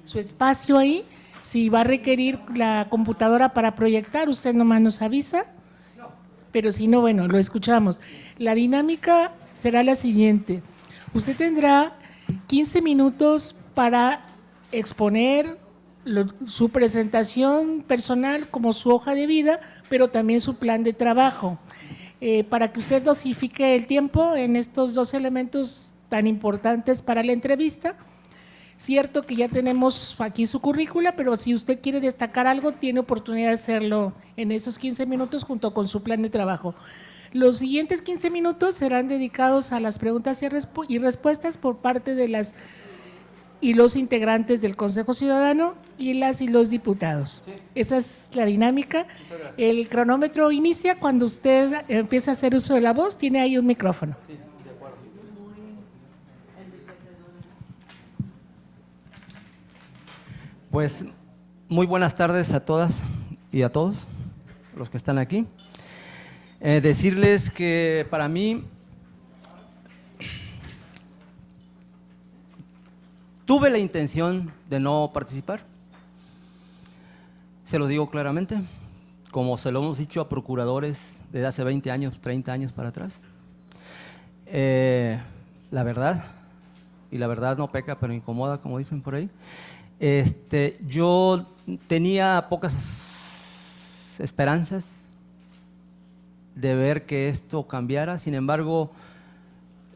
su espacio ahí. Si va a requerir la computadora para proyectar, usted nomás nos avisa, pero si no, bueno, lo escuchamos. La dinámica será la siguiente. Usted tendrá 15 minutos para exponer su presentación personal como su hoja de vida, pero también su plan de trabajo, para que usted dosifique el tiempo en estos dos elementos tan importantes para la entrevista. Cierto que ya tenemos aquí su currícula, pero si usted quiere destacar algo, tiene oportunidad de hacerlo en esos 15 minutos junto con su plan de trabajo. Los siguientes 15 minutos serán dedicados a las preguntas y respuestas por parte de las y los integrantes del Consejo Ciudadano y las y los diputados. Sí. Esa es la dinámica. El cronómetro inicia cuando usted empieza a hacer uso de la voz, tiene ahí un micrófono. Sí, de acuerdo. Pues muy buenas tardes a todas y a todos los que están aquí. Decirles que para mí tuve la intención de no participar, se lo digo claramente, como se lo hemos dicho a procuradores desde hace 20 años, 30 años para atrás. La verdad, y la verdad no peca pero incomoda, como dicen por ahí, yo tenía pocas esperanzas de ver que esto cambiara. Sin embargo,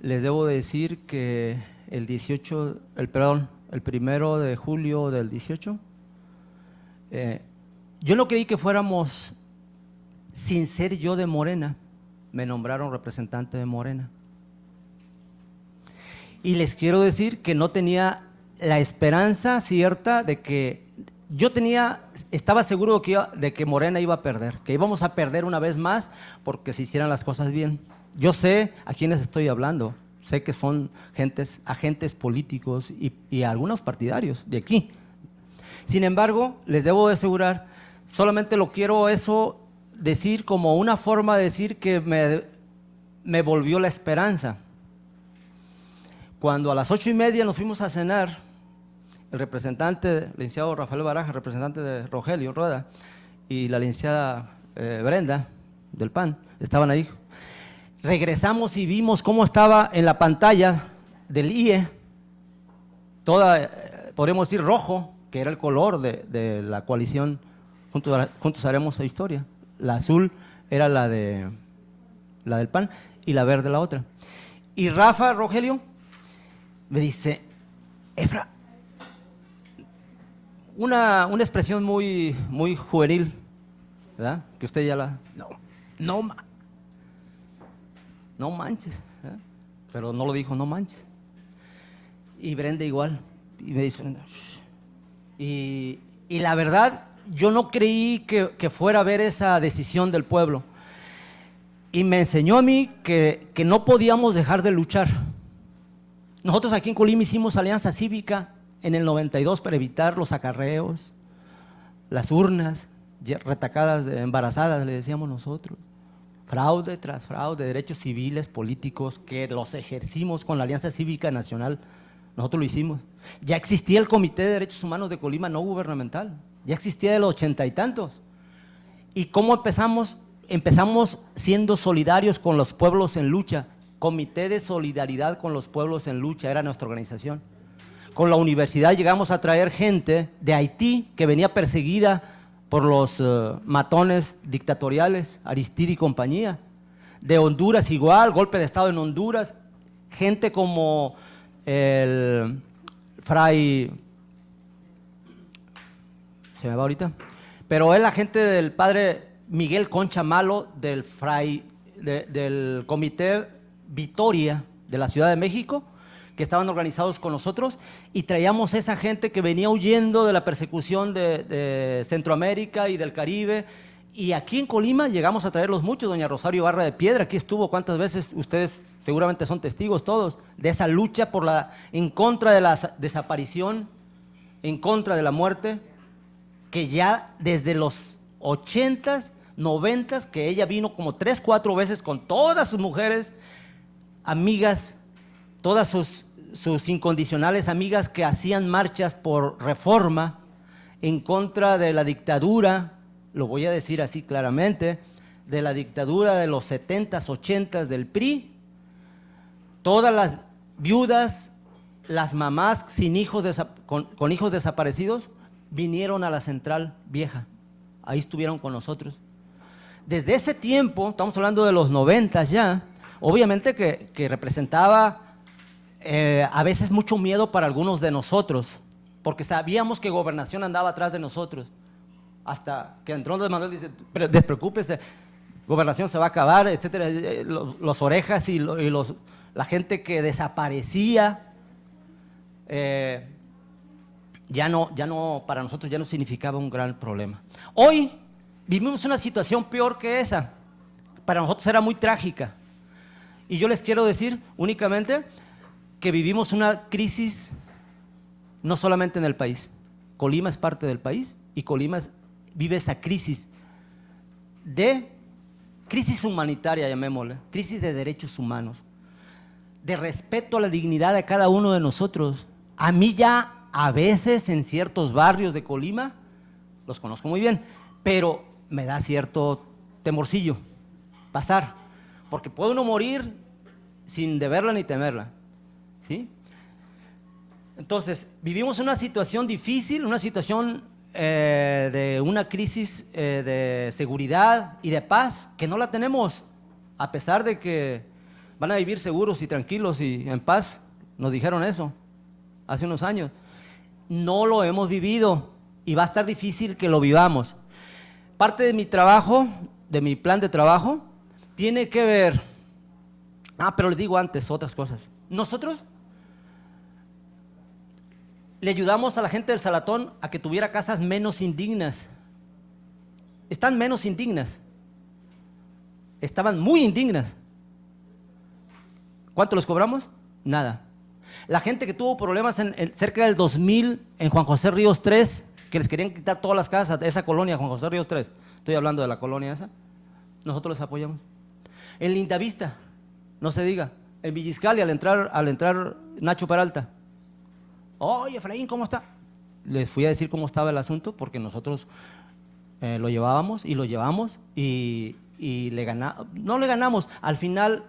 les debo decir que el 1 de julio del 18, yo no creí que fuéramos, sin ser yo de Morena, me nombraron representante de Morena. Y les quiero decir que no tenía la esperanza cierta de que estaba seguro de que Morena iba a perder, que íbamos a perder una vez más porque se hicieran las cosas bien. Yo sé a quiénes estoy hablando, sé que son agentes políticos y algunos partidarios de aquí. Sin embargo, les debo de asegurar, solamente lo quiero eso decir como una forma de decir que me volvió la esperanza. Cuando a las 8:30 nos fuimos a cenar, el representante, el licenciado Rafael Baraja, representante de Rogelio Rueda, y la licenciada Brenda del PAN, estaban ahí. Regresamos y vimos cómo estaba en la pantalla del IE, toda, podríamos decir rojo, que era el color de la coalición Juntos Haremos Historia. La azul era la del PAN y la verde la otra. Y Rafa, Rogelio, me dice, Efra, una expresión muy juvenil, ¿verdad? Que usted ya no manches, ¿verdad? Pero no lo dijo, no manches. Y Brenda igual, y me dice, y la verdad, yo no creí que fuera a ver esa decisión del pueblo. Y me enseñó a mí que no podíamos dejar de luchar. Nosotros aquí en Colima hicimos alianza cívica en el 92 para evitar los acarreos, las urnas retacadas, embarazadas, le decíamos nosotros, fraude tras fraude, derechos civiles, políticos, que los ejercimos con la Alianza Cívica Nacional. Nosotros lo hicimos. Ya existía el Comité de Derechos Humanos de Colima no gubernamental, ya existía de los 80 y tantos. ¿Y cómo empezamos? Empezamos siendo solidarios con los pueblos en lucha. Comité de Solidaridad con los Pueblos en Lucha era nuestra organización. Con la universidad llegamos a traer gente de Haití que venía perseguida por los matones dictatoriales, Aristide y compañía. De Honduras igual, golpe de estado en Honduras. Gente como el fray, se me va ahorita, pero es la gente del padre Miguel Concha Malo del del Comité Vitoria de la Ciudad de México, que estaban organizados con nosotros, y traíamos esa gente que venía huyendo de la persecución de Centroamérica y del Caribe, y aquí en Colima llegamos a traerlos muchos. Doña Rosario Barra de Piedra aquí estuvo cuántas veces, ustedes seguramente son testigos todos de esa lucha en contra de la desaparición, en contra de la muerte, que ya desde los 80s, 90s, que ella vino como 3, 4 veces con todas sus mujeres, amigas, todas sus incondicionales amigas que hacían marchas por reforma en contra de la dictadura, lo voy a decir así claramente, de la dictadura de los 70s, 80s del PRI. Todas las viudas, las mamás sin hijos con hijos desaparecidos, vinieron a la Central Vieja. Ahí estuvieron con nosotros. Desde ese tiempo, estamos hablando de los 90s ya, obviamente que representaba a veces mucho miedo para algunos de nosotros, porque sabíamos que Gobernación andaba atrás de nosotros. Hasta que entró Andrés Manuel y dice, pero despreocúpese, Gobernación se va a acabar, etcétera. Los orejas y la gente que desaparecía, ya no, para nosotros ya no significaba un gran problema. Hoy vivimos una situación peor que esa. Para nosotros era muy trágica. Y yo les quiero decir únicamente que vivimos una crisis no solamente en el país. Colima es parte del país y Colima vive esa crisis humanitaria, llamémosle, crisis de derechos humanos, de respeto a la dignidad de cada uno de nosotros. A mí ya a veces en ciertos barrios de Colima, los conozco muy bien, pero me da cierto temorcillo pasar, porque puede uno morir sin deberla ni temerla, ¿sí? Entonces, vivimos una situación difícil, una situación de una crisis de seguridad y de paz que no la tenemos, a pesar de que van a vivir seguros y tranquilos y en paz. Nos dijeron eso hace unos años. No lo hemos vivido y va a estar difícil que lo vivamos. Parte de mi trabajo, de mi plan de trabajo, tiene que ver, pero les digo antes otras cosas. Nosotros le ayudamos a la gente del Salatón a que tuviera casas menos indignas. Están menos indignas. Estaban muy indignas. ¿Cuánto les cobramos? Nada. La gente que tuvo problemas cerca del 2000 en Juan José Ríos 3, que les querían quitar todas las casas de esa colonia, Juan José Ríos 3, estoy hablando de la colonia esa, nosotros les apoyamos. En Lindavista, no se diga, en Villiscali al entrar Nacho Peralta, oye, Efraín, ¿cómo está? Les fui a decir cómo estaba el asunto, porque nosotros lo llevábamos y lo llevamos y no le ganamos. Al final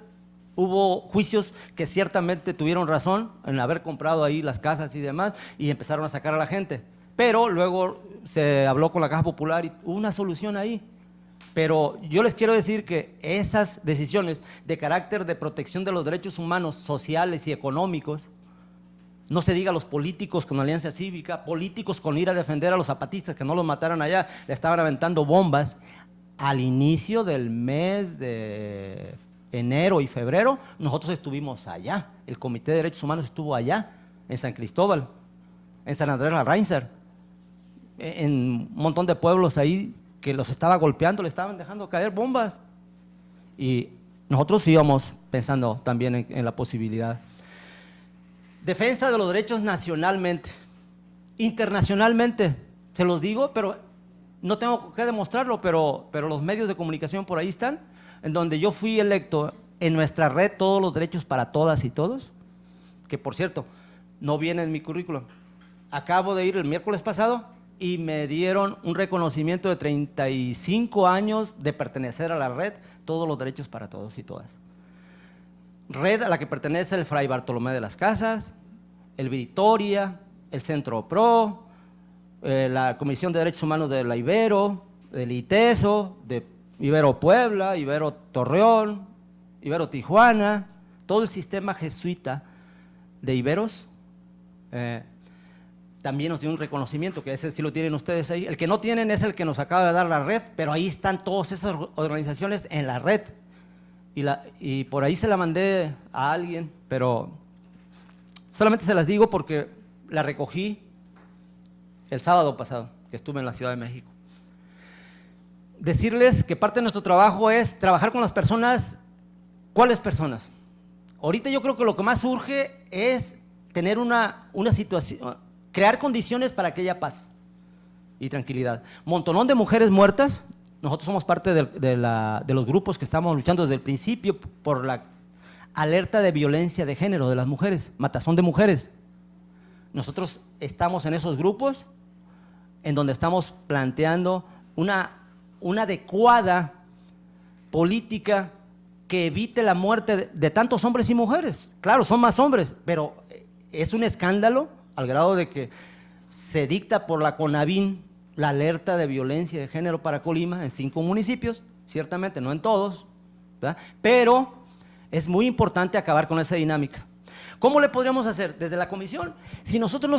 hubo juicios que ciertamente tuvieron razón en haber comprado ahí las casas y demás, y empezaron a sacar a la gente. Pero luego se habló con la Caja Popular y hubo una solución ahí. Pero yo les quiero decir que esas decisiones de carácter de protección de los derechos humanos, sociales y económicos, no se diga los políticos con Alianza Cívica, políticos con ir a defender a los zapatistas que no los mataran allá, le estaban aventando bombas. Al inicio del mes de enero y febrero, nosotros estuvimos allá, el Comité de Derechos Humanos estuvo allá, en San Cristóbal, en San Andrés Larraínzer, en un montón de pueblos ahí que los estaba golpeando, le estaban dejando caer bombas. Y nosotros íbamos pensando también en la posibilidad. Defensa de los derechos nacionalmente, internacionalmente, se los digo, pero no tengo que demostrarlo, pero los medios de comunicación por ahí están, en donde yo fui electo en nuestra red Todos los Derechos para Todas y Todos, que por cierto, no viene en mi currículum. Acabo de ir el miércoles pasado y me dieron un reconocimiento de 35 años de pertenecer a la red Todos los Derechos para Todos y Todas. Red a la que pertenece el Fray Bartolomé de las Casas, el Victoria, el Centro PRO, la Comisión de Derechos Humanos de la Ibero, del ITESO, de Ibero Puebla, Ibero Torreón, Ibero Tijuana, todo el sistema jesuita de Iberos, también nos dio un reconocimiento, que ese sí lo tienen ustedes ahí. El que no tienen es el que nos acaba de dar la red, pero ahí están todas esas organizaciones en la red. Y por ahí se la mandé a alguien, pero solamente se las digo porque la recogí el sábado pasado, que estuve en la Ciudad de México. Decirles que parte de nuestro trabajo es trabajar con las personas. ¿Cuáles personas? Ahorita yo creo que lo que más urge es tener una situación, crear condiciones para que haya paz y tranquilidad. Montonón de mujeres muertas. Nosotros somos parte de los grupos que estamos luchando desde el principio por la alerta de violencia de género de las mujeres, matazón de mujeres. Nosotros estamos en esos grupos en donde estamos planteando una adecuada política que evite la muerte de tantos hombres y mujeres. Claro, son más hombres, pero es un escándalo al grado de que se dicta por la CONAVIN la alerta de violencia de género para Colima en 5 municipios, ciertamente no en todos, ¿verdad? Pero es muy importante acabar con esa dinámica. ¿Cómo le podríamos hacer? Desde la comisión, si nosotros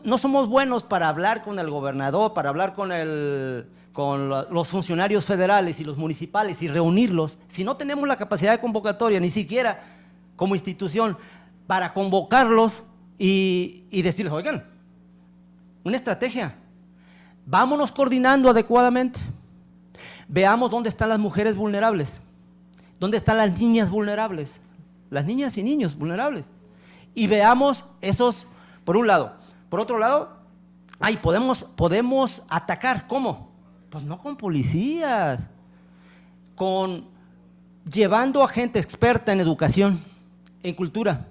no somos buenos para hablar con el gobernador, para hablar con los funcionarios federales y los municipales y reunirlos, si no tenemos la capacidad de convocatoria, ni siquiera como institución, para convocarlos y decirles, oigan, una estrategia, vámonos coordinando adecuadamente, veamos dónde están las mujeres vulnerables, dónde están las niñas vulnerables, las niñas y niños vulnerables, y veamos esos, por un lado. Por otro lado, podemos atacar, ¿cómo? Pues no con policías, llevando a gente experta en educación, en cultura,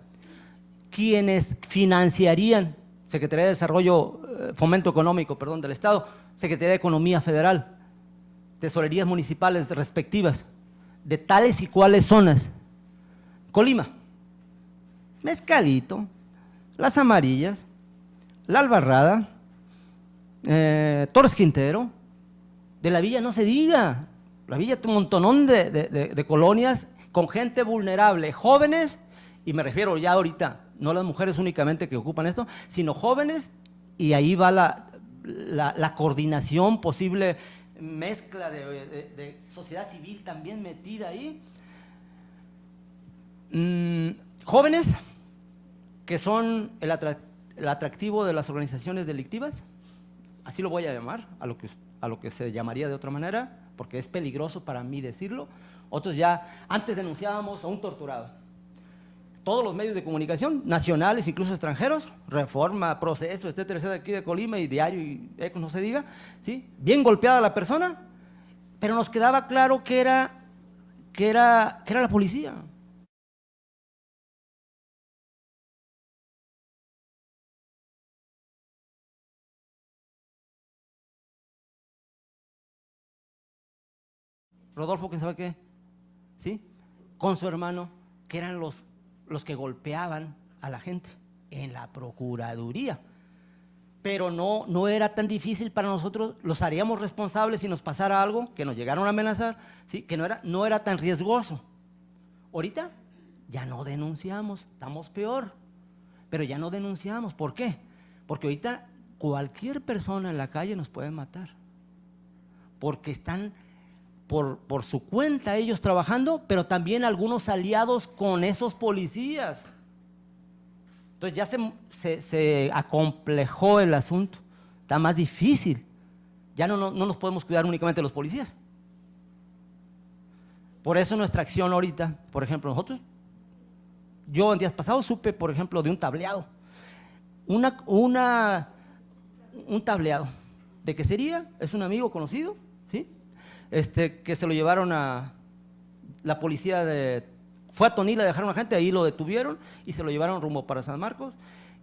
quienes financiarían Secretaría de Desarrollo, Fomento Económico, perdón, del Estado, Secretaría de Economía Federal, tesorerías municipales respectivas, de tales y cuales zonas. Colima, Mezcalito, Las Amarillas, La Albarrada, Torres Quintero, de la Villa no se diga, la Villa tiene un montonón de colonias con gente vulnerable, jóvenes, y me refiero ya ahorita, no las mujeres únicamente que ocupan esto, sino jóvenes, y ahí va la coordinación, posible mezcla de sociedad civil también metida ahí. Jóvenes que son el atractivo de las organizaciones delictivas, así lo voy a llamar, a lo que se llamaría de otra manera, porque es peligroso para mí decirlo. Otros ya, antes denunciábamos a un torturado. Todos los medios de comunicación, nacionales, incluso extranjeros, Reforma, Proceso, etcétera, etcétera, aquí de Colima y Diario y Eco, no se diga, ¿sí? Bien golpeada la persona, pero nos quedaba claro que era la policía. Rodolfo, ¿quién sabe qué? ¿Sí? Con su hermano, que eran los que golpeaban a la gente en la Procuraduría. Pero no era tan difícil para nosotros, los haríamos responsables si nos pasara algo, que nos llegaron a amenazar, ¿sí? Que no era tan riesgoso. Ahorita ya no denunciamos, estamos peor, pero ya no denunciamos. ¿Por qué? Porque ahorita cualquier persona en la calle nos puede matar, porque están por su cuenta ellos trabajando, pero también algunos aliados con esos policías. Entonces ya se acomplejó el asunto, está más difícil. Ya no nos podemos cuidar únicamente de los policías. Por eso nuestra acción ahorita, por ejemplo, yo en días pasados supe, por ejemplo, de un tableado. Un tableado. ¿De qué sería? Es un amigo conocido, ¿sí? Que se lo llevaron a la policía fue a Tonila, dejaron a gente, ahí lo detuvieron y se lo llevaron rumbo para San Marcos,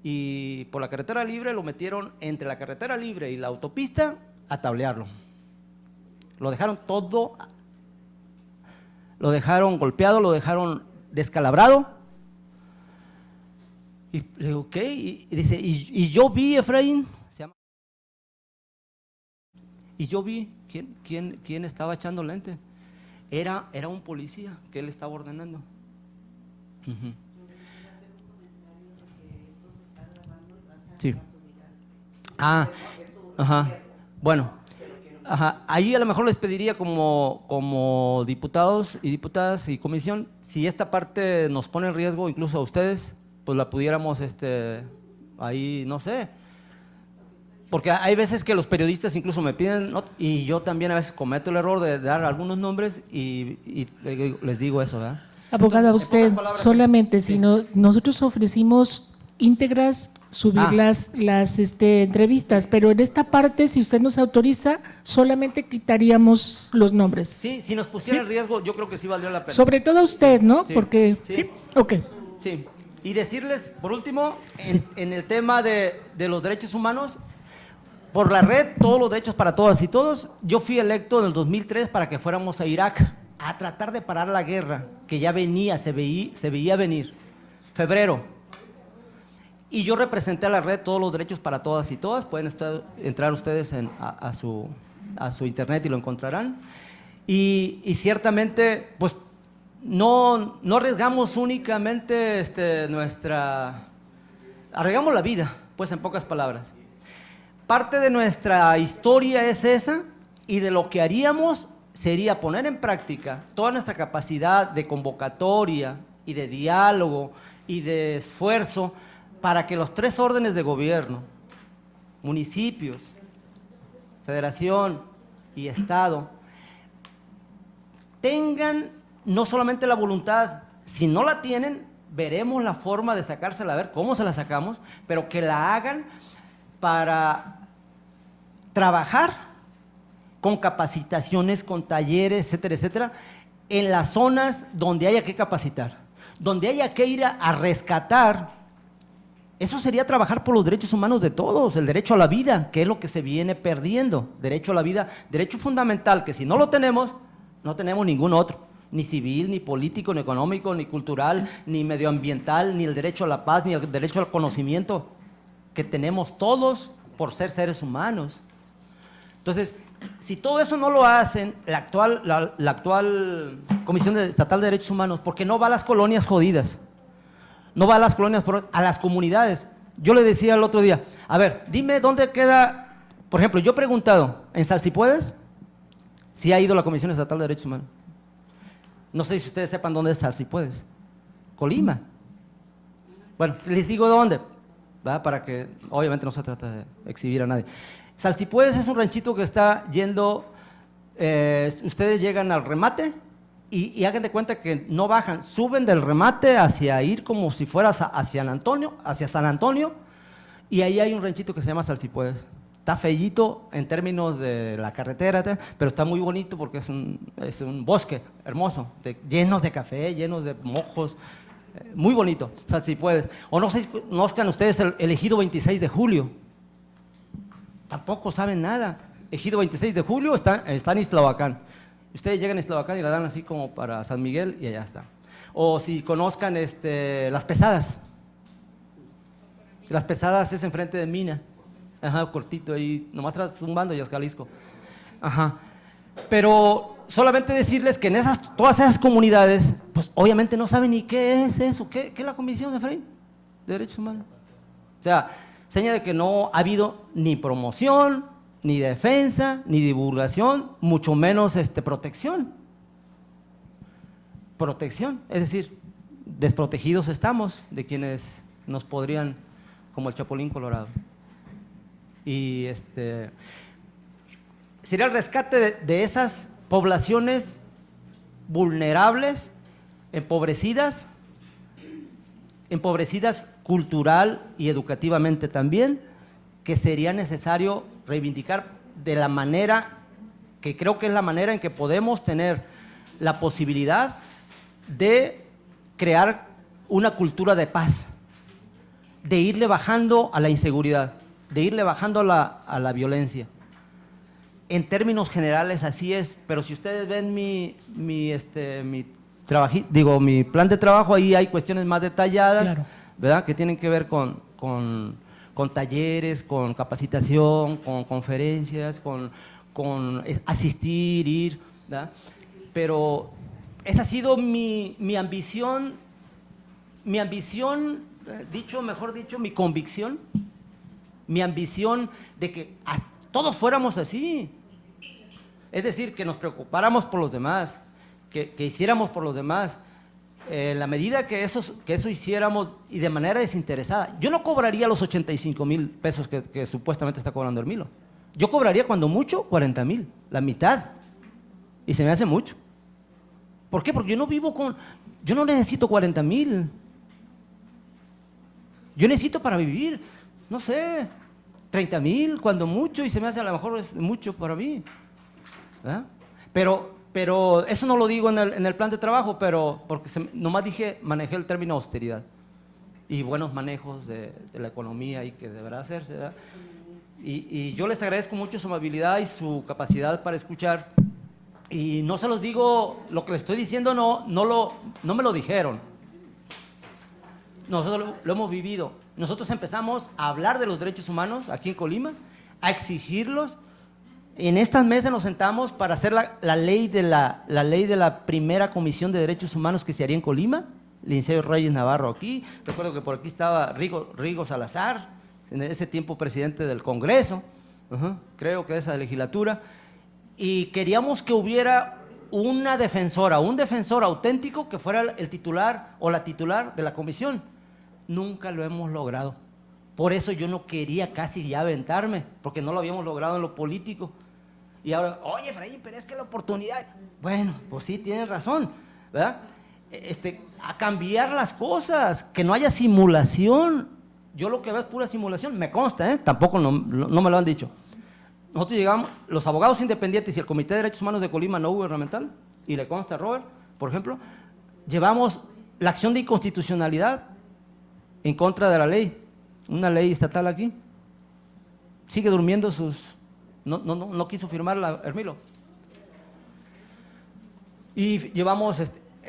y por la carretera libre lo metieron entre la carretera libre y la autopista a tablearlo. Lo dejaron todo, lo dejaron golpeado, lo dejaron descalabrado. Y le digo, ¿qué? Y dice, y yo vi, Efraín, y yo vi quién estaba echando lente. Era un policía que él estaba ordenando. Sí. Ajá. Bueno, ahí a lo mejor les pediría como diputados y diputadas y comisión, si esta parte nos pone en riesgo incluso a ustedes, pues la pudiéramos ahí, no sé. Porque hay veces que los periodistas incluso me piden, ¿no? Y yo también a veces cometo el error de dar algunos nombres y les digo eso, ¿verdad? Abogada, usted solamente, sí. si nosotros ofrecimos íntegras subir las entrevistas, pero en esta parte, si usted nos autoriza, solamente quitaríamos los nombres. Sí, si nos pusiera en riesgo, yo creo que sí valdría la pena. Sobre todo a usted, ¿no? Sí, Porque, sí. Ok. Sí, y decirles, por último, en el tema de los derechos humanos, por la red, todos los derechos para todas y todos, yo fui electo en el 2003 para que fuéramos a Irak a tratar de parar la guerra, que ya venía, se veía venir. Febrero. Y yo representé a la red todos los derechos para todas y todas. Pueden entrar ustedes a su internet y lo encontrarán. Y ciertamente, pues, no arriesgamos únicamente arriesgamos la vida, pues, en pocas palabras. Parte de nuestra historia es esa, y de lo que haríamos sería poner en práctica toda nuestra capacidad de convocatoria y de diálogo y de esfuerzo para que los 3 órdenes de gobierno, municipios, federación y estado, tengan no solamente la voluntad, si no la tienen, veremos la forma de sacársela, a ver cómo se la sacamos, pero que la hagan para trabajar con capacitaciones, con talleres, etcétera, etcétera, en las zonas donde haya que capacitar, donde haya que ir a rescatar. Eso sería trabajar por los derechos humanos de todos, el derecho a la vida, que es lo que se viene perdiendo, derecho a la vida, derecho fundamental, que si no lo tenemos, no tenemos ningún otro, ni civil, ni político, ni económico, ni cultural, ni medioambiental, ni el derecho a la paz, ni el derecho al conocimiento, que tenemos todos por ser seres humanos. Entonces, si todo eso no lo hacen, la actual Comisión Estatal de Derechos Humanos, porque no va a las colonias jodidas, no va a las colonias, a las comunidades. Yo le decía el otro día, a ver, dime dónde queda, por ejemplo, yo he preguntado, ¿en Salsipuedes? Si ha ido la Comisión Estatal de Derechos Humanos. No sé si ustedes sepan dónde es Salsipuedes. Colima. Bueno, les digo dónde, ¿verdad? Para que, obviamente no se trata de exhibir a nadie. Salsipuedes es un ranchito que está yendo, ustedes llegan al remate y hagan de cuenta que no bajan, suben del remate hacia ir como si fueras hacia San Antonio, y ahí hay un ranchito que se llama Salsipuedes. Está feíto en términos de la carretera, pero está muy bonito porque es un bosque hermoso, llenos de café, llenos de mojos, muy bonito, Salsipuedes. O no sé si conozcan ustedes el Ejido 26 de Julio. Tampoco saben nada. Ejido 26 de Julio está en Ixtlahuacán. Ustedes llegan a Ixtlahuacán y la dan así como para San Miguel y allá está. O si conozcan Las Pesadas. Las Pesadas es enfrente de Mina. Ajá, cortito ahí, nomás zumbando y es Jalisco. Ajá. Pero solamente decirles que en todas esas comunidades, pues obviamente no saben ni qué es eso, qué es la Comisión de Derechos Humanos. O sea, seña de que no ha habido ni promoción, ni defensa, ni divulgación, mucho menos protección. Protección, es decir, desprotegidos estamos de quienes nos podrían, como el Chapulín Colorado. Y sería el rescate de esas poblaciones vulnerables, empobrecidas cultural y educativamente también, que sería necesario reivindicar de la manera que creo que es la manera en que podemos tener la posibilidad de crear una cultura de paz, de irle bajando a la inseguridad, de irle bajando a la violencia. En términos generales así es, pero si ustedes ven mi plan de trabajo, ahí hay cuestiones más detalladas, claro, ¿verdad? Que tienen que ver con talleres, con capacitación, con conferencias, con asistir, ir, ¿verdad? Pero esa ha sido mi ambición, mejor dicho, mi convicción, mi ambición de que todos fuéramos así. Es decir, que nos preocupáramos por los demás, que hiciéramos por los demás. En la medida que eso hiciéramos y de manera desinteresada, yo no cobraría los 85,000 pesos que supuestamente está cobrando Hermilo. Yo cobraría cuando mucho 40,000, la mitad. Y se me hace mucho. ¿Por qué? Porque yo no necesito 40,000. Yo necesito para vivir. no sé, 30,000 cuando mucho, y se me hace a lo mejor es mucho para mí, ¿verdad? Pero eso no lo digo en el plan de trabajo, pero porque nomás manejé el término austeridad y buenos manejos de la economía y que deberá hacerse, ¿verdad? Y yo les agradezco mucho su amabilidad y su capacidad para escuchar. Y no se los digo, lo que les estoy diciendo no me lo dijeron. Nosotros lo hemos vivido. Nosotros empezamos a hablar de los derechos humanos aquí en Colima, a exigirlos. En estas mesas nos sentamos para hacer la ley de la primera comisión de derechos humanos que se haría en Colima. Linceo Reyes Navarro aquí. Recuerdo que por aquí estaba Rigo Salazar, en ese tiempo presidente del Congreso, creo que de esa legislatura. Y queríamos que hubiera una defensora, un defensor auténtico que fuera el titular o la titular de la comisión. Nunca lo hemos logrado. Por eso yo no quería casi ya aventarme, porque no lo habíamos logrado en lo político. Y ahora, oye, Efraín, pero es que la oportunidad… Bueno, pues sí, tienes razón, ¿verdad? A cambiar las cosas, que no haya simulación. Yo lo que veo es pura simulación, me consta, tampoco no me lo han dicho. Nosotros llegamos, los abogados independientes y el Comité de Derechos Humanos de Colima no gubernamental, y le consta a Robert, por ejemplo, llevamos la acción de inconstitucionalidad en contra de la ley, una ley estatal aquí. Sigue durmiendo no quiso firmarla Hermilo. Y llevamos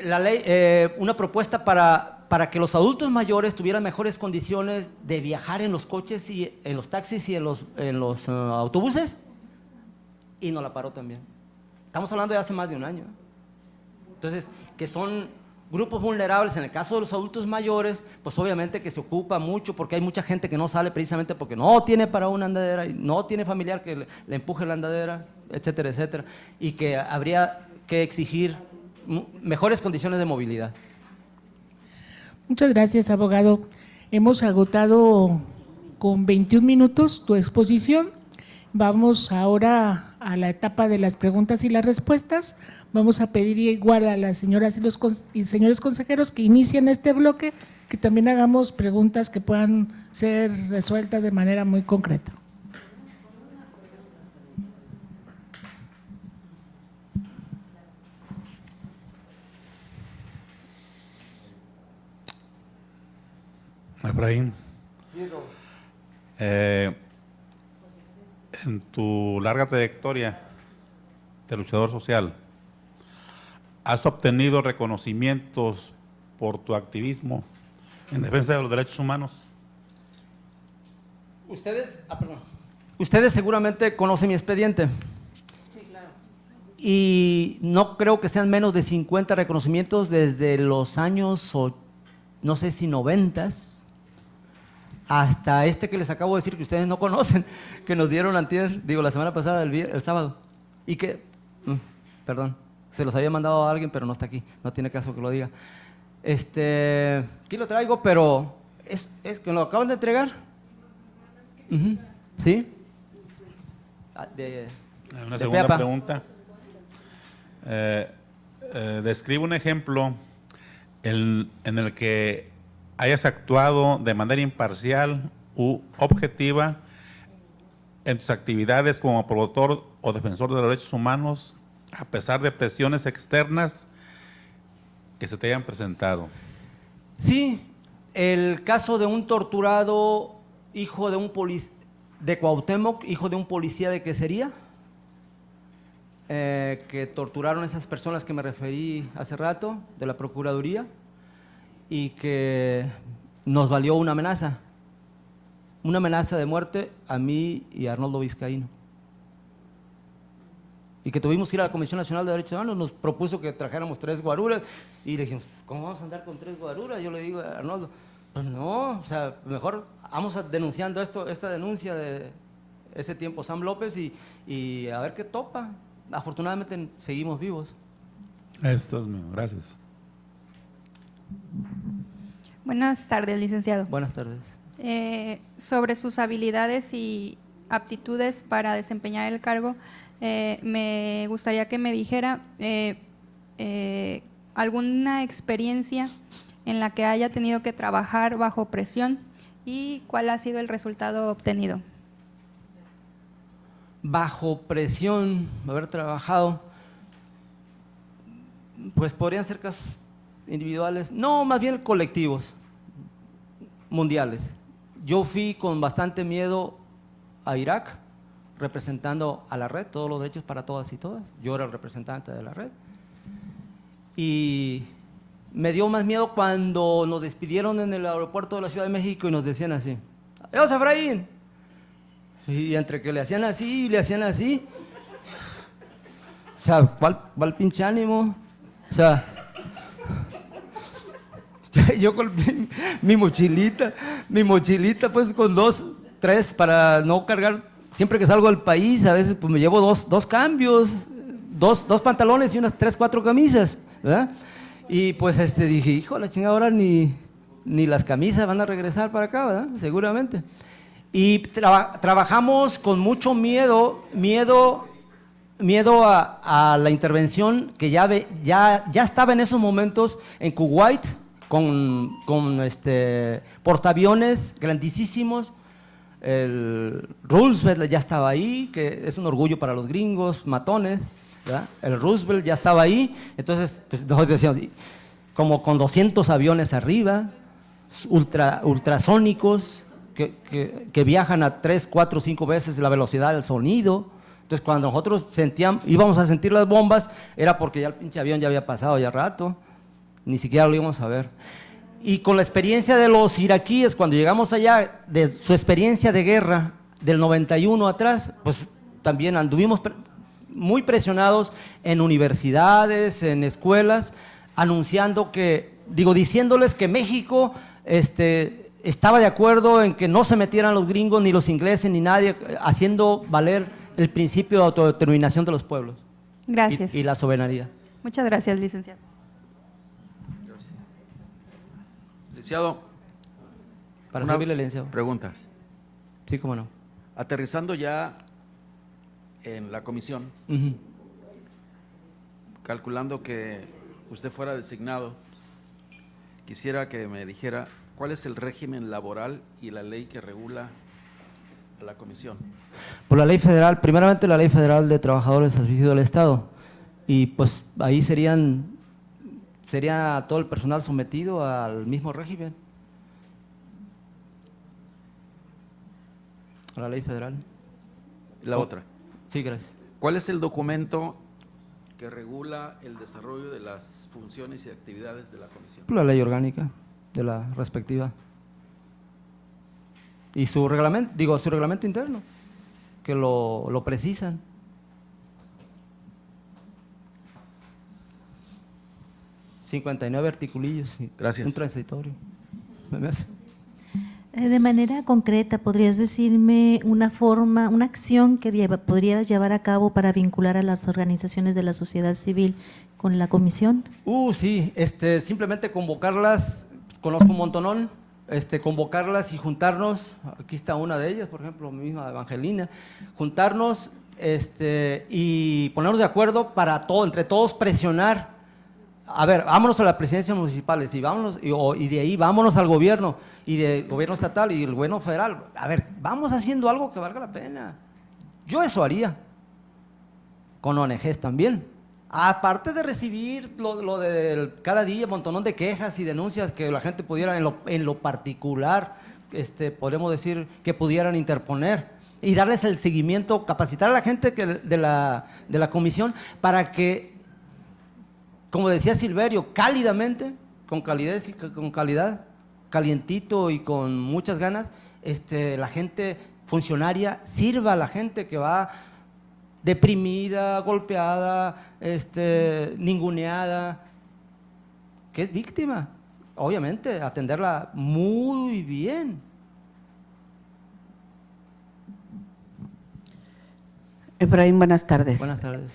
la ley, una propuesta para que los adultos mayores tuvieran mejores condiciones de viajar en los coches y en los taxis y en los autobuses, y nos la paró también. Estamos hablando de hace más de un año. Entonces, que son grupos vulnerables. En el caso de los adultos mayores, pues obviamente que se ocupa mucho, porque hay mucha gente que no sale precisamente porque no tiene para una andadera, y no tiene familiar que le empuje la andadera, etcétera, etcétera, y que habría que exigir mejores condiciones de movilidad. Muchas gracias, abogado. Hemos agotado con 21 minutos tu exposición. Vamos ahora a la etapa de las preguntas y las respuestas. Vamos a pedir igual a las señoras y señores consejeros que inicien este bloque, que también hagamos preguntas que puedan ser resueltas de manera muy concreta. Efraín, en tu larga trayectoria de luchador social, ¿has obtenido reconocimientos por tu activismo en defensa de los derechos humanos? Ustedes seguramente conocen mi expediente. Sí, claro. Y no creo que sean menos de 50 reconocimientos desde los años, no sé si 90s, hasta que les acabo de decir que ustedes no conocen, que nos dieron la semana pasada, el sábado, y que, perdón, se los había mandado a alguien, pero no está aquí, no tiene caso que lo diga. Aquí lo traigo, pero es que lo acaban de entregar. ¿Sí? Una segunda pregunta. Describe un ejemplo en el que hayas actuado de manera imparcial u objetiva en tus actividades como promotor o defensor de los derechos humanos, a pesar de presiones externas que se te hayan presentado. Sí, el caso de un torturado, hijo de de Cuauhtémoc, hijo de un policía de Quesería, que torturaron a esas personas que me referí hace rato, de la Procuraduría, y que nos valió una amenaza de muerte a mí y a Arnoldo Vizcaíno. Y que tuvimos que ir a la Comisión Nacional de Derechos Humanos, nos propuso que trajéramos 3 guaruras, y le dijimos, ¿cómo vamos a andar con 3 guaruras? Yo le digo a Arnoldo, pues no, o sea, mejor vamos denunciando esta denuncia de ese tiempo Sam López y a ver qué topa. Afortunadamente seguimos vivos. Esto es mío, gracias. Buenas tardes, licenciado. Buenas tardes. Sobre sus habilidades y aptitudes para desempeñar el cargo, me gustaría que me dijera alguna experiencia en la que haya tenido que trabajar bajo presión y cuál ha sido el resultado obtenido. Bajo presión, haber trabajado, pues podrían ser casos individuales, no, más bien colectivos, mundiales. Yo fui con bastante miedo a Irak, representando a la red, todos los derechos para todas y todas. Yo era el representante de la red. Y me dio más miedo cuando nos despidieron en el aeropuerto de la Ciudad de México y nos decían así: ¡Adiós, Efraín! Y entre que le hacían así y le hacían así, o sea, ¿cuál pinche ánimo? O sea, yo con mi mochilita, pues con 2, 3 para no cargar. Siempre que salgo del país, a veces pues me llevo dos cambios, dos pantalones y unas 3, 4 camisas, ¿verdad? Y pues dije, hijo, la chingada, ahora ni las camisas van a regresar para acá, ¿verdad? Seguramente. Y trabajamos con mucho miedo a la intervención que ya estaba en esos momentos en Kuwait, con portaaviones grandísimos. El Roosevelt ya estaba ahí, que es un orgullo para los gringos, matones, ¿verdad? El Roosevelt ya estaba ahí, entonces pues, nosotros decíamos, como con 200 aviones arriba, ultrasónicos, que viajan a 3, 4, 5 veces la velocidad del sonido. Entonces cuando nosotros íbamos a sentir las bombas, era porque ya el pinche avión ya había pasado ya rato, ni siquiera lo íbamos a ver. Y con la experiencia de los iraquíes, cuando llegamos allá, de su experiencia de guerra del 91 atrás, pues también anduvimos muy presionados en universidades, en escuelas, diciéndoles que México estaba de acuerdo en que no se metieran los gringos, ni los ingleses, ni nadie, haciendo valer el principio de autodeterminación de los pueblos. Gracias. Y la soberanía. Muchas gracias, licenciado. Licenciado, Para una servirle, licenciado. preguntas. Sí, cómo no. Aterrizando ya en la comisión, Uh-huh. calculando que usted fuera designado, quisiera que me dijera cuál es el régimen laboral y la ley que regula a la comisión. Por la ley federal, primeramente la ley federal de trabajadores al servicio del Estado, y pues ahí sería todo el personal sometido al mismo régimen, a la ley federal. La otra, Sí, gracias. ¿cuál es el documento que regula el desarrollo de las funciones y actividades de la comisión? La ley orgánica de la respectiva. Y su reglamento interno, que lo precisan. ...59 articulillos y Gracias. un transitorio. ¿Me hace? De manera concreta, ¿podrías decirme una forma, una acción que podrías llevar a cabo para vincular a las organizaciones de la sociedad civil con la comisión? Sí, simplemente convocarlas, conozco un montonón, convocarlas y juntarnos, aquí está una de ellas, por ejemplo, mi misma Evangelina, juntarnos y ponernos de acuerdo para entre todos presionar. A ver, vámonos a las presidencias municipales y de ahí vámonos al gobierno y del gobierno estatal y el gobierno federal. A ver, vamos haciendo algo que valga la pena. Yo eso haría, con ONGs también. Aparte de recibir lo de cada día, un montón de quejas y denuncias que la gente pudiera en lo particular, podemos decir que pudieran interponer y darles el seguimiento, capacitar a la gente de la comisión para que, como decía Silverio, cálidamente, con calidez y con calidad, calientito y con muchas ganas, la gente funcionaria sirva a la gente que va deprimida, golpeada, ninguneada, que es víctima. Obviamente, atenderla muy bien. Efraín, buenas tardes. Buenas tardes,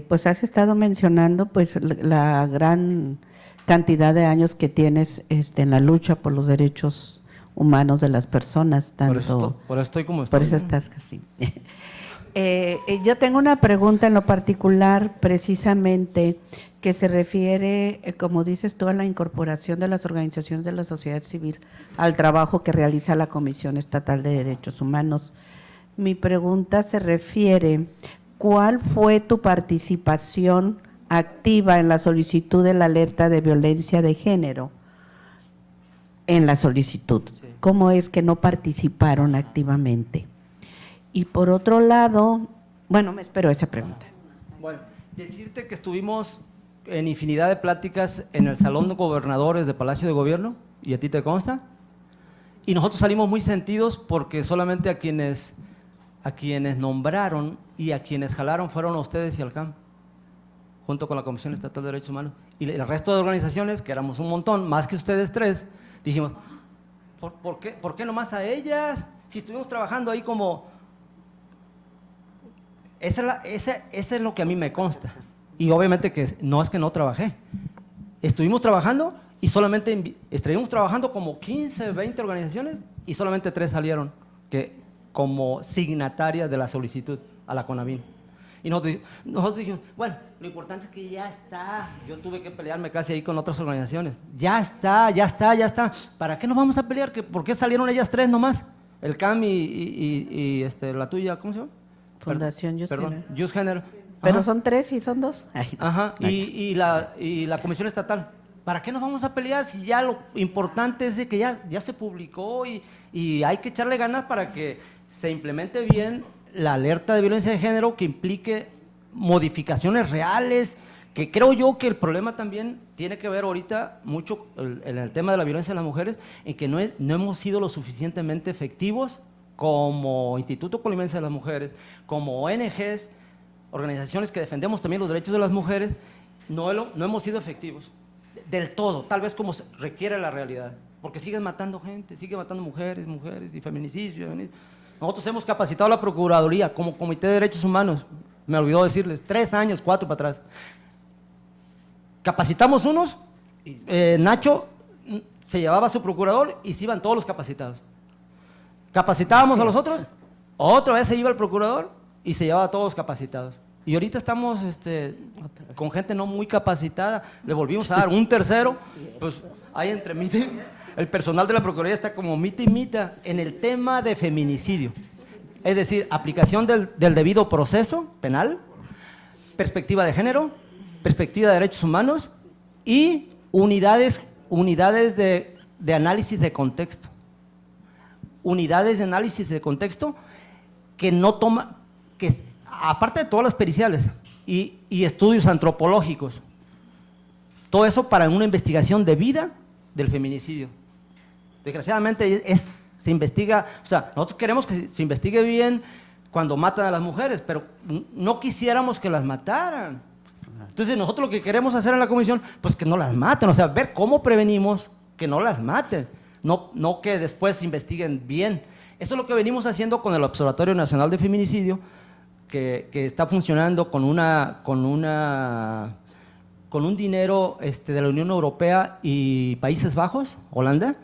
Pues has estado mencionando pues la gran cantidad de años que tienes en la lucha por los derechos humanos de las personas, tanto Por eso estoy como estoy. por eso estás así. Yo tengo una pregunta en lo particular, precisamente que se refiere, como dices tú, a la incorporación de las organizaciones de la sociedad civil al trabajo que realiza la Comisión Estatal de Derechos Humanos. Mi pregunta se refiere, ¿cuál fue tu participación activa en la solicitud de la alerta de violencia de género? En la solicitud. ¿Cómo es que no participaron activamente? Y por otro lado, bueno, me espero esa pregunta. Bueno, decirte que estuvimos en infinidad de pláticas en el Salón de Gobernadores de Palacio de Gobierno, y a ti te consta, y nosotros salimos muy sentidos porque solamente a quienes nombraron y a quienes jalaron fueron a ustedes y al CAM, junto con la Comisión Estatal de Derechos Humanos. Y el resto de organizaciones, que éramos un montón, más que ustedes tres, dijimos, ¿por qué nomás a ellas? Si estuvimos trabajando ahí como… Esa es lo que a mí me consta. Y obviamente que no es que no trabajé. Estuvimos trabajando y solamente estuvimos trabajando como 15, 20 organizaciones y solamente 3 salieron como signatarias de la solicitud a la CONAVIN. Y nosotros dijimos, bueno, lo importante es que ya está. Yo tuve que pelearme casi ahí con otras organizaciones. Ya está. ¿Para qué nos vamos a pelear? ¿Por qué salieron ellas 3 nomás? El CAM y la tuya, ¿cómo se llama? Fundación Just Perdón, Género. Just Género. Pero Ajá. son 3 y son 2. Ay, Ajá, y la Comisión Estatal. ¿Para qué nos vamos a pelear si ya lo importante es de que ya se publicó y hay que echarle ganas para que se implemente bien la alerta de violencia de género, que implique modificaciones reales, que creo yo que el problema también tiene que ver ahorita mucho en el tema de la violencia de las mujeres, en que no hemos sido lo suficientemente efectivos como Instituto Colimense de las Mujeres, como ONGs, organizaciones que defendemos también los derechos de las mujeres, no hemos sido efectivos del todo, tal vez como requiere la realidad, porque siguen matando gente, siguen matando mujeres y feminicidio. Nosotros hemos capacitado a la Procuraduría como Comité de Derechos Humanos, me olvidó decirles, 3 años, 4 para atrás. Capacitamos unos, Nacho se llevaba a su procurador y se iban todos los capacitados. Capacitábamos a los otros, otra vez se iba el procurador y se llevaba a todos capacitados. Y ahorita estamos con gente no muy capacitada, le volvimos a dar un tercero, pues hay entre mí, el personal de la Procuraduría está como mita y mita en el tema de feminicidio. Es decir, aplicación del debido proceso penal, perspectiva de género, perspectiva de derechos humanos y unidades de análisis de contexto. Unidades de análisis de contexto que no toma, aparte de todas las periciales y estudios antropológicos, todo eso para una investigación debida del feminicidio. Desgraciadamente se investiga, o sea, nosotros queremos que se investigue bien cuando matan a las mujeres, pero no quisiéramos que las mataran. Entonces nosotros lo que queremos hacer en la comisión, pues que no las maten, o sea, ver cómo prevenimos que no las maten. No que después investiguen bien. Eso es lo que venimos haciendo con el Observatorio Nacional de Feminicidio, que está funcionando con un dinero de la Unión Europea y Países Bajos, Holanda,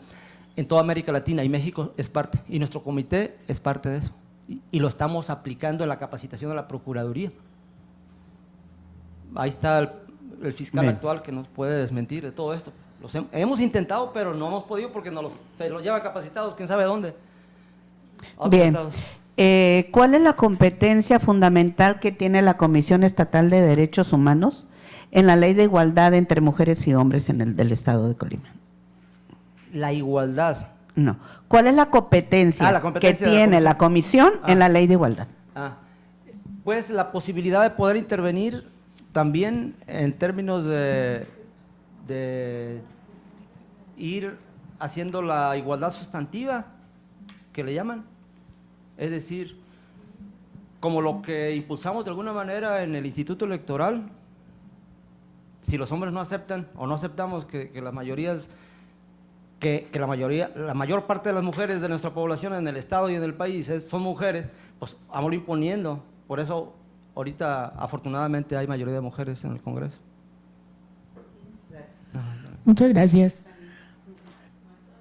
en toda América Latina, y México es parte, y nuestro comité es parte de eso. Y lo estamos aplicando en la capacitación de la Procuraduría. Ahí está el fiscal Bien. actual que nos puede desmentir de todo esto. Hemos intentado, pero no hemos podido porque se los lleva capacitados, quién sabe dónde. Bien. ¿Cuál es la competencia fundamental que tiene la Comisión Estatal de Derechos Humanos en la Ley de Igualdad entre Mujeres y Hombres del Estado de Colima? La igualdad. No. ¿Cuál es la competencia, La competencia que de tiene la Comisión en la Ley de Igualdad? Pues la posibilidad de poder intervenir también en términos de ir haciendo la igualdad sustantiva, que le llaman. Es decir, como lo que impulsamos de alguna manera en el Instituto Electoral, si los hombres no aceptan o no aceptamos que la mayoría, la mayor parte de las mujeres de nuestra población en el Estado y en el país son mujeres, pues vamos imponiendo. Por eso ahorita afortunadamente hay mayoría de mujeres en el Congreso. Muchas gracias.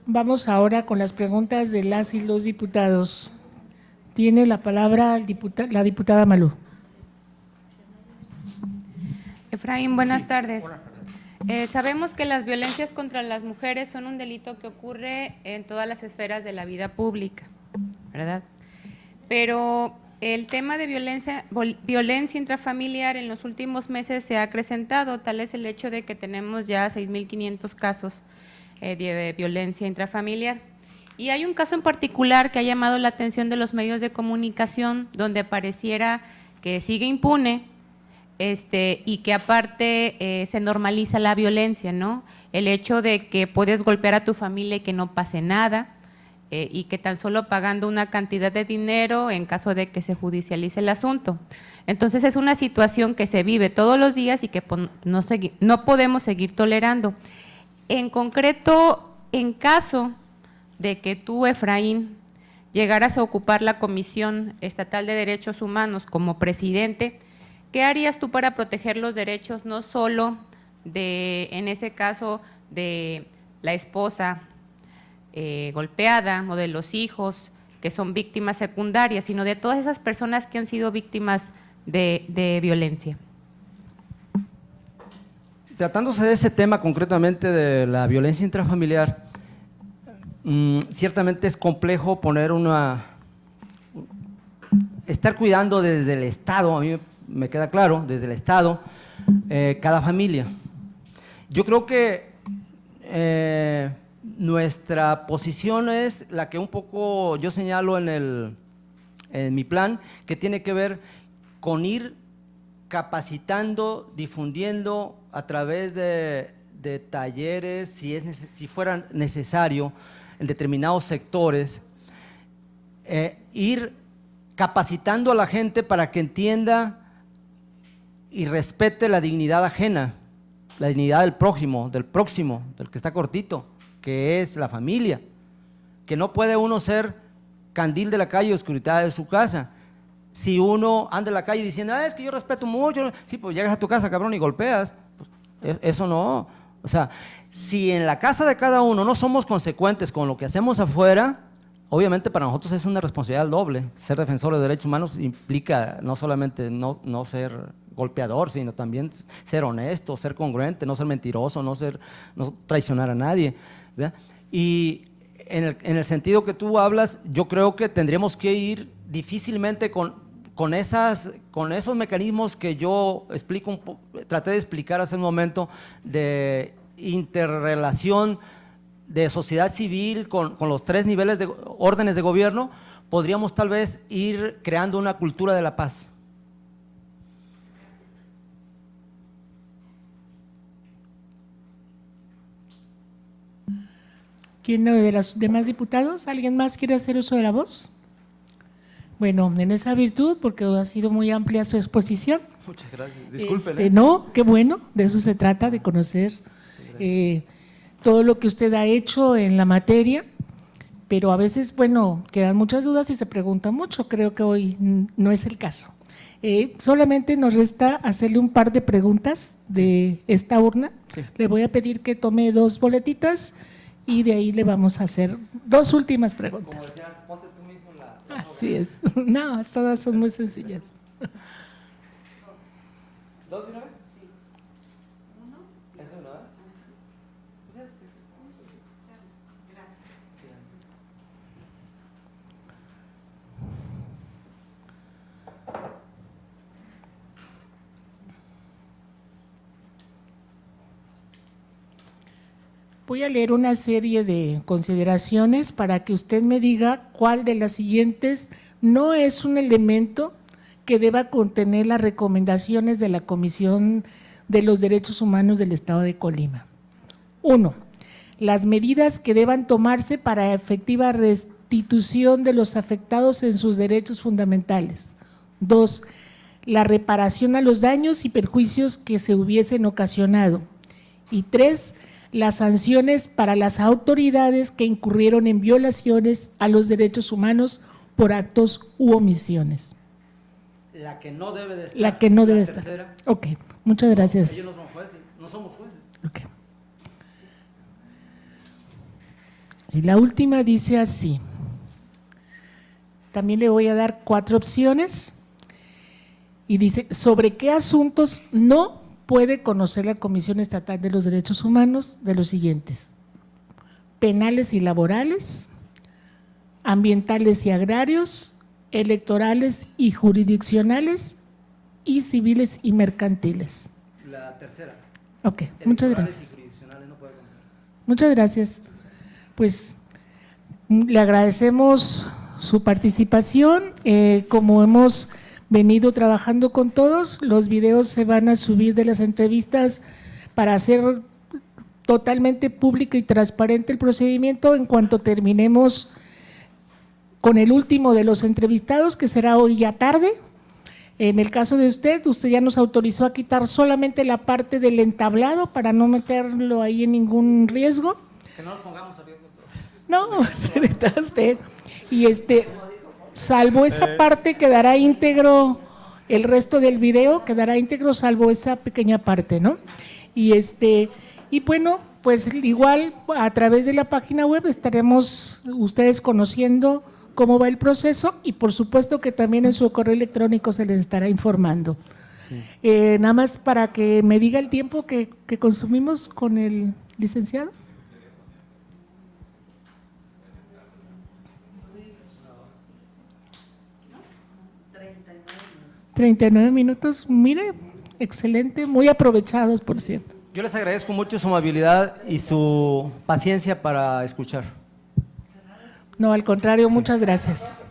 Vamos ahora con las preguntas de las y los diputados. Tiene la palabra la diputada Malú. Efraín, buenas tardes. Sabemos que las violencias contra las mujeres son un delito que ocurre en todas las esferas de la vida pública, ¿verdad? Pero el tema de violencia intrafamiliar en los últimos meses se ha acrecentado, tal es el hecho de que tenemos ya 6.500 casos de violencia intrafamiliar. Y hay un caso en particular que ha llamado la atención de los medios de comunicación, donde pareciera que sigue impune y que aparte se normaliza la violencia, ¿no? El hecho de que puedes golpear a tu familia y que no pase nada, y que tan solo pagando una cantidad de dinero en caso de que se judicialice el asunto. Entonces es una situación que se vive todos los días y que no podemos seguir tolerando. En concreto, en caso de que tú, Efraín, llegaras a ocupar la Comisión Estatal de Derechos Humanos como presidente, ¿qué harías tú para proteger los derechos no solo de, en ese caso, de la esposa golpeada o de los hijos que son víctimas secundarias, sino de todas esas personas que han sido víctimas de violencia? Tratándose de ese tema concretamente de la violencia intrafamiliar, ciertamente es complejo poner estar cuidando desde el Estado, a mí me queda claro, desde el Estado, cada familia. Yo creo que nuestra posición es la que un poco yo señalo en mi plan, que tiene que ver con ir capacitando, difundiendo a través de talleres, si fuera necesario, en determinados sectores, ir capacitando a la gente para que entienda y respete la dignidad ajena, la dignidad del prójimo, del próximo, del que está cortito, que es la familia, que no puede uno ser candil de la calle y oscuridad de su casa. Si uno anda en la calle diciendo, es que yo respeto mucho, sí, pues llegas a tu casa, cabrón, y golpeas, pues, eso no. O sea, si en la casa de cada uno no somos consecuentes con lo que hacemos afuera, obviamente para nosotros es una responsabilidad doble. Ser defensor de derechos humanos implica no solamente no ser golpeador, sino también ser honesto, ser congruente, no ser mentiroso, no traicionar a nadie, ¿verdad? Y en el sentido que tú hablas, yo creo que tendríamos que ir difícilmente con esos mecanismos que yo traté de explicar hace un momento, de interrelación de sociedad civil con los 3 niveles de órdenes de gobierno. Podríamos tal vez ir creando una cultura de la paz. ¿Quién de los demás diputados? ¿Alguien más quiere hacer uso de la voz? Bueno, en esa virtud, porque ha sido muy amplia su exposición. Muchas gracias. Disculpen. No, qué bueno, de eso se trata, de conocer todo lo que usted ha hecho en la materia, pero a veces, bueno, quedan muchas dudas y se pregunta mucho. Creo que hoy no es el caso. Solamente nos resta hacerle un par de preguntas de esta urna. Sí. Le voy a pedir que tome 2 boletitas y de ahí le vamos a hacer 2 últimas preguntas. Como decía, ponte tú mismo la Así es. No, todas son muy sencillas. 2 de una vez. Sí. 1. ¿Es una? Gracias. Voy a leer una serie de consideraciones para que usted me diga cuál de las siguientes no es un elemento que deba contener las recomendaciones de la Comisión de los Derechos Humanos del Estado de Colima. 1. Las medidas que deban tomarse para efectiva restitución de los afectados en sus derechos fundamentales. 2. La reparación a los daños y perjuicios que se hubiesen ocasionado. Y 3. Las sanciones para las autoridades que incurrieron en violaciones a los derechos humanos por actos u omisiones. La que no debe de estar. La que no debe estar. Ok, muchas gracias. Ellos no son jueces, no somos jueces. Ok. Y la última dice así. También le voy a dar 4 opciones. Y dice, ¿sobre qué asuntos no puede conocer la Comisión Estatal de los Derechos Humanos de los siguientes: penales y laborales, ambientales y agrarios, electorales y jurisdiccionales, y civiles y mercantiles. La tercera. Ok, muchas gracias. Muchas gracias. Pues le agradecemos su participación. Como hemos venido trabajando con todos, los videos se van a subir de las entrevistas para hacer totalmente público y transparente el procedimiento en cuanto terminemos con el último de los entrevistados, que será hoy ya tarde. En el caso de usted ya nos autorizó a quitar solamente la parte del entablado para no meterlo ahí en ningún riesgo. Que no nos pongamos a riesgo. No, señorita, usted. Y salvo esa parte quedará íntegro, el resto del video quedará íntegro salvo esa pequeña parte, ¿no? Y bueno, pues igual a través de la página web estaremos ustedes conociendo cómo va el proceso y por supuesto que también en su correo electrónico se les estará informando. Sí. Nada más para que me diga el tiempo que consumimos con el licenciado. ¿39 minutos? Mire, excelente, muy aprovechados, por cierto. Yo les agradezco mucho su amabilidad y su paciencia para escuchar. No, al contrario, muchas gracias.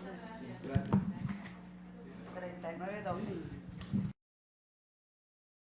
39-12.